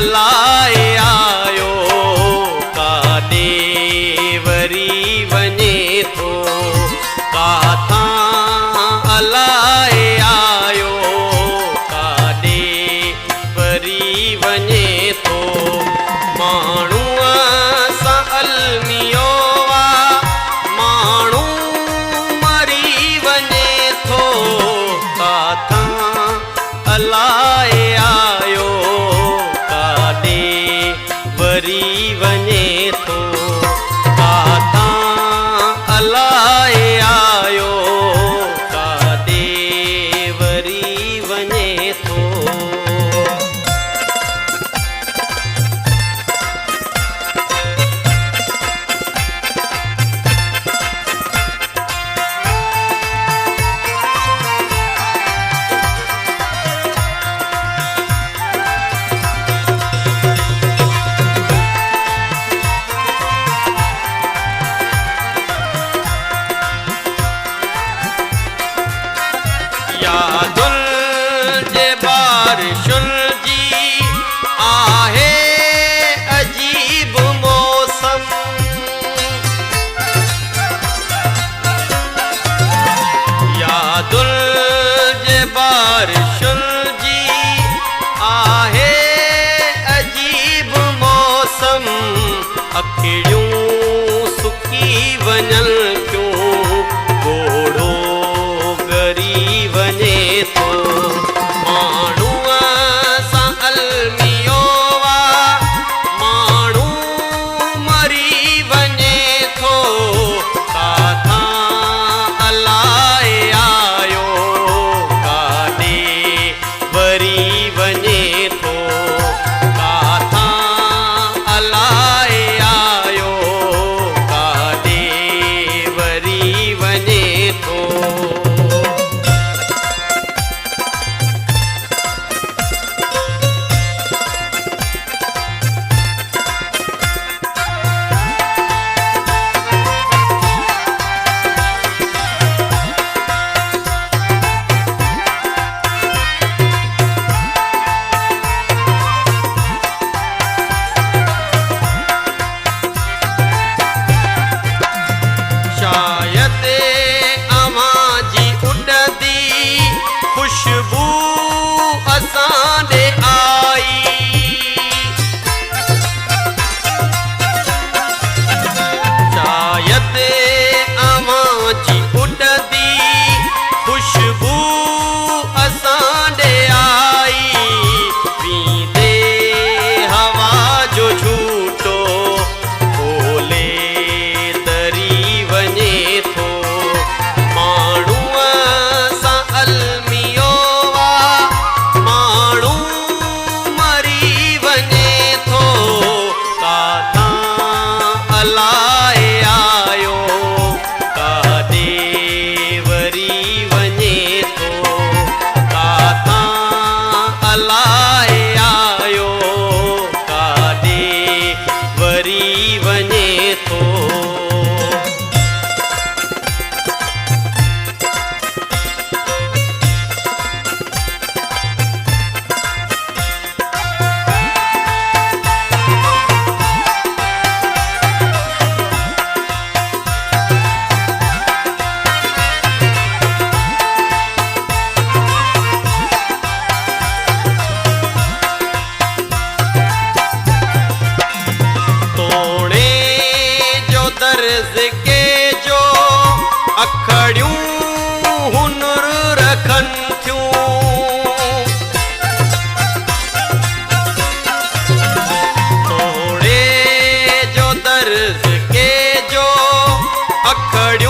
अलाए आयो काॾे वरी वञे थो काथां अलाए आयो काॾे वरी वञे थो माण्हूअ सां अलमियो माण्हू मरी वञे थो काथां अलाए आयो काॾे वरी वञे थो काथां अलाए आयो काॾे वरी वञे थो। यादुल जे बारिशुल जी आहे अजीब मौसम यादुल जे बारिशुल जी आहे अजीब मौसम अखियूं सुकी वञनि क्यों घोड़ो गरी वञे थो माण्हूअ सां अलमियो माण्हू मरी वञे थो काथां अलाए आयो काॾे वरी वञे थो काथां अलाए आयो काॾे वरी वञे थो। शायदि अवां जी उॾंदी खुशबू असां ॾे आई शायदि अवां जी उॾंदी खुशबू असां ॾे आई पींदे हवा जो झूठो खोले तरी वञे थो माण्हूअ सां अलमियो माण्हू मरी वञे थो काथां अलाए आयो काॾे वरी वञे थो काथां अलाए आयो काॾे वरी वञे थो। तोड़े जो दर्ज के जो अखड़ियूं हुनुर रखनि थियूं तोड़े जो दर्ज के जो अखड़ियूं